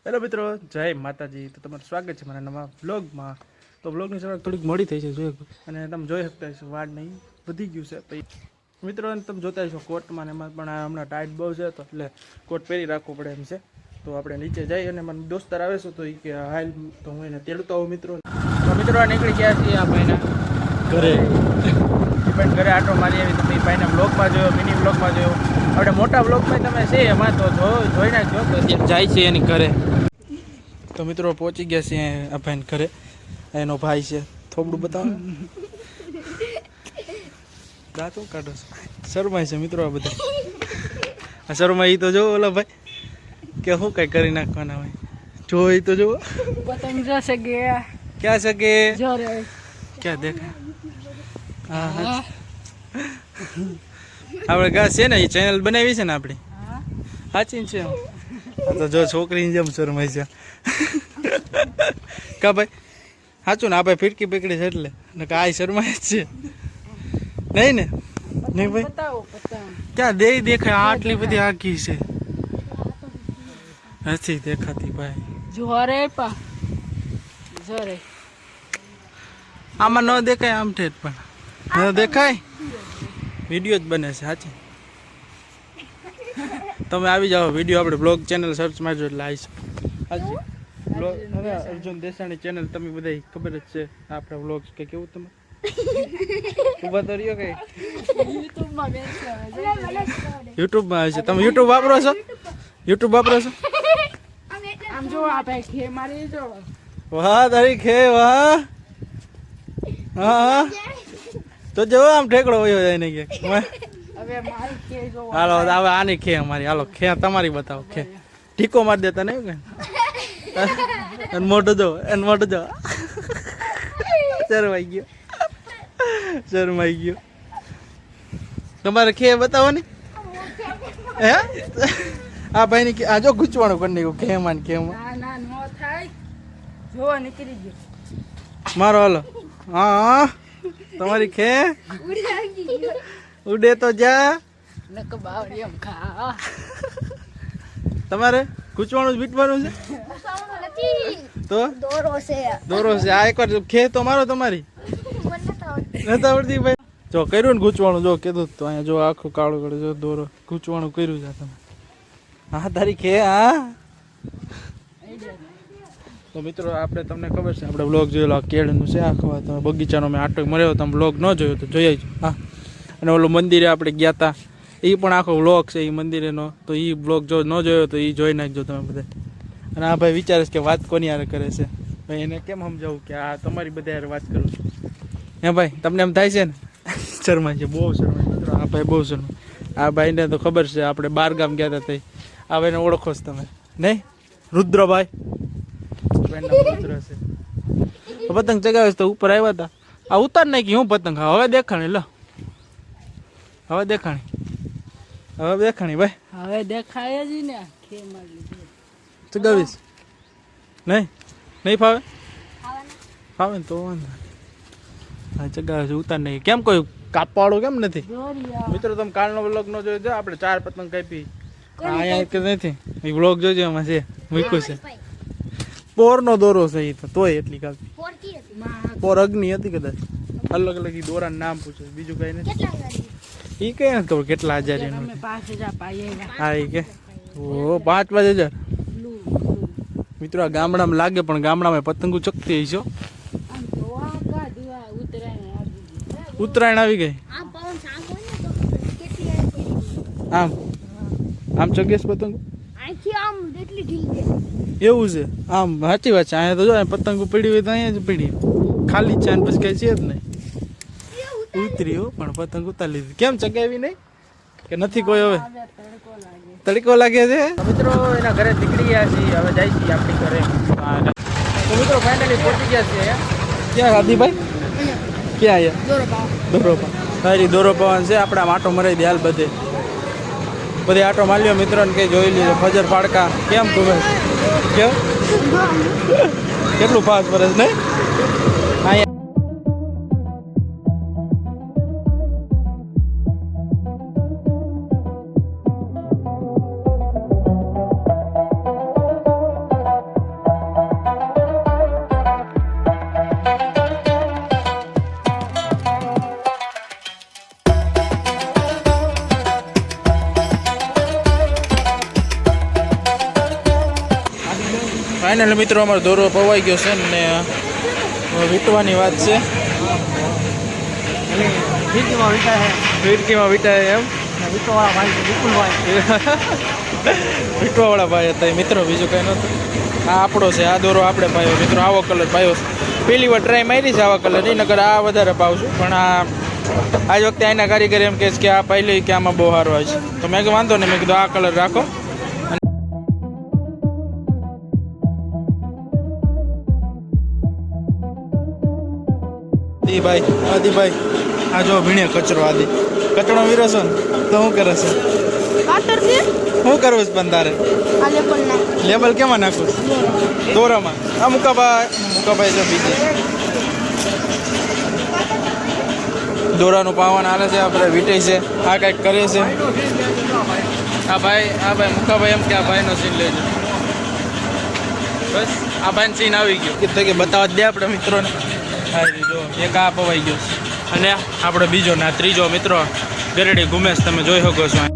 Hello મિત્રો, જય માતાજી. તો તમારું સ્વાગત છે મારા નવા વ્લોગમાં. તો વ્લોગની શરૂઆત થોડીક મોડી થઈ છે જોઈ, અને તમે જોઈ શકતા હશો વાડ નહીં વધી ગયું છે. પછી મિત્રો તમે જોતા હશો કોટમાં ને એમાં પણ હમણાં ટાઈટ બહુ છે, તો એટલે કોટ પહેરી રાખવું પડે એમ છે. તો આપણે નીચે જઈ અને મને દોસ્તાર આવે છે, તો એ કે હાલ તો હું એને તેડતો આવું મિત્રો. તો મિત્રો નીકળી ગયા છીએ આ ભાઈના ઘરે. પણ ઘરે આટો મારી આવી તમે ભાઈના બ્લોગમાં જોયો, મિની બ્લોગમાં જોયો. આપણે મોટા બ્લોગમાં તમે છે એમાં તો જોઈ નાખજો. તો અત્યારે જાય છે એની ઘરે. તો મિત્રો પહોંચી ગયા છે આ ભાઈને ઘરે. એનો ભાઈ છે, થોબડું બતાવો. દાંતો કાઢો છો, શરમાય છે મિત્રો આ બધા. આ શરમાય તો જો ઓલા ભાઈ કે શું કઈ કરી નાખવાના હોય. જોઈ તો જો પતંગ જશે ગયા ક્યાં છે કે જોરે ક્યાં દેખા. હા આપણે ઘા છે ને એ ચેનલ બનાવી છે ને આપણી, સાચી છે. તો જો છોકરીની જેમ શરમાય છે કા ભાઈ, સાચું ને. આ ભાઈ ફીટકી પકડી છે એટલે ને આ શરમાય જ છે નહીં ને. નહીં ભાઈ, બતાવો પતંગ ક્યાં દે દેખાય. આટલી બધી આખી છે, નથી દેખાતી ભાઈ. જોરે પા જોરે આમાં ન દેખાય, આમ ઠેઠ પણ ન દેખાય. વિડીયો જ બને છે સાચી. તમે આવી જાઓ વિડીયો, આપણે બ્લોગ ચેનલ સર્ચ મારજો એટલે આવીશ. હાજી બ્લોગ હવે અર્જુન દેસાણી ચેનલ તમે બધા ખબર જ છે. આપણા બ્લોગ કે કેવું તમે ઉભા તો રહ્યો કઈ યુટ્યુબમાં બેસો યુટ્યુબમાં આવે છે. તમે યુટ્યુબ વાપરો છો? યુટ્યુબ વાપરો છો? આમ જો આ ભાઈ ખે મારી જો વાહ તારી ખે વાહ. હા તો જો આમ ઠેકડો વયો જાય ને કે હવે મારી ખે જો હાલો હવે આની ખે અમારી. હાલો ખે તમારી બતાવો. ખે ઠીકો મારી દેતા નહીં કે મોટો જો એને મોટો જો શરમાઈ ગયો, શરમાઈ ગયો. તમારે ખે બતાવો ને. હે આ ભાઈ ની આ જો ગુચવાણું કરી નાખ્યું ખેમાં ને ખેમાં. ના ના નો થાય જો નીકળી ગયો મારો. હાલો હા તમારી ખે ઉડે તો જા. નક બાવડી એમ ખા તમારે ગુચવાણું જ વીટવાનું છે તો દોરો છે. આ એકવાર ખે તો મારો તમારી નથી આવડતી ભાઈ. જો કર્યું ને ગૂંચવાણું, જો કીધું તો અહીંયા જો આખું કાળું કાળું જો દોરો ગૂંચવાણું કર્યું છે તમે. હા તારી ખે. હા તો મિત્રો આપણે તમને ખબર છે આપણે બ્લોગ જોયેલો કેળનું છે આખો. તમે બગીચાનો મેં આટો મળ્યો, તમે બ્લોગ ન જોયો તો જોઈ આવજો. હા અને ઓલો મંદિરે આપણે ગયા હતા એ પણ આખો બ્લોગ છે એ મંદિરેનો. તો એ બ્લોગ જો ન જોયો તો એ જોઈ નાખજો તમે બધા. અને આ ભાઈ વિચારે છે કે વાત કોની યાર કરે છે. ભાઈ એને કેમ સમજાવું કે આ તમારી બધા યાર વાત કરું છું. હે ભાઈ તમને એમ થાય છે ને શરમાય છે, બહુ શરમાય મિત્રો. આ ભાઈ બહુ શરમાય. આ ભાઈને તો ખબર છે આપણે 12 ગામ ગયા હતા તે. આ ભાઈને ઓળખો છો તમે નહીં? રુદ્રભાઈ રુદ્ર છે. પતંગ ચગાવે તો ઉપર આવ્યા હતા. આ ઉતાર નાખી હું પતંગ. હવે દેખાણી લો, હવે દેખાણી, હવે દેખાણી ભાઈ. હવે દેખાય જ ને ખે મારી ચગાવીશ નહીં? નહીં ફાવે? ફાવે ને તો વાંધો. હા ચગાવે છે, ઉતાર નહીં. કેમ કોઈ કાપવાળું કેમ નથી? મિત્રો તમે કાલનો વ્લોગ નો જોયો, આપણે 4 પતંગ કાપી. અહીંયા એક નથી એ વ્લોગ જોજો, એમાં છે મૂક્યું છે. પોરનો દોરો છે એ તો, તોય એટલી કાપી. પોર અગ્નિ હતી કદાચ. અલગ અલગ દોરાનું નામ પૂછે, બીજું કઈ નથી. એ કઈ નથી ખબર કેટલા હજાર એનું. 5000 પાઈએ હા એ કે ઓ 5,000. મિત્રો આ ગામડામાં લાગે પણ ગામડામાં પતંગો ચકતી હશો. ઉત્તરાયણ આવી ગઈ. આમ આમ ચગેશ પતંગ એવું છે. આમ સાચી વાત છે. અહીંયા તો જો પતંગો પડી હોય તો અહીંયા જ પડી, ખાલી છે પછી કઈ છે જ નહીં. ઉતરી હો પણ પતંગ ઉતારી લીધી. કેમ ચગાવી નહીં કે નથી કોઈ? હવે તડકો લાગે છે. મિત્રો એના ઘરે નીકળી ગયા છીએ, હવે જાય છીએ આપણી ઘરે. તો મિત્રો ફાઇનલી પહોંચી ગયા છે. ક્યાં હાદીભાઈ? ક્યાં આવ્યા? દોરોપા. સારી દોરોપા છે. આપણે આમ આટો મરાઈ દે હાલ બધે આટો માલ્યો મિત્રોને કઈ જોઈ લીધો. ફજર પાડકા કેમ તું કેમ કેટલું ફાસ્ટ વરસ નહીં અહીંયા. ફાઇનલ મિત્રો અમારો દોરો પવાઈ ગયો છે ને હવે વીંટવાની વાત છે. ખીચડીમાં વીટા છે ફિરકીમાં વીંટાય એમ વીટોવાળા ભાઈ છે વિપુલભાઈ. વીંટવાવાળા ભાઈ હતા એ મિત્રો, બીજું કંઈ નહોતું. આ આપણો છે, આ દોરો આપણે પાયો મિત્રો, આવો કલર પાયો છે. પહેલી વાર ટ્રાય મારી છે આવા કલરની, નકર આ વધારે પાવશું. પણ આજ વખતે આના કારીગર એમ કહે છે કે આ પહેલી કે આમાં બહુ સારો હોય છે. તો મેં કીધું વાંધો નહીં, મેં કીધું આ કલર રાખો. આદિભાઈ આ જો ભીણે કચરો કચરો વીરો છો ને તો શું કરે છે? શું કરવું છે પણ તારે? લેબલ કેમાં નાખવું છે? દોરામાં. આ મુકાભાઈ છે બીજે દોરાનું પાવાના હાલે છે. આપણે વીટે છે, આ કાંઈક કરે છે. આ ભાઈ મુકાભાઈ એમ કે આ ભાઈનો સીન લેજો. બસ આ ભાઈનો સીન આવી ગયો કે બતાવવા જ દે આપણે મિત્રોને. હા જો એક આ પવાઈ ગયો અને આપણે બીજો ને આ ત્રીજો મિત્રો ગરેડી ઘુમેશ તમે જોઈ શકો છો.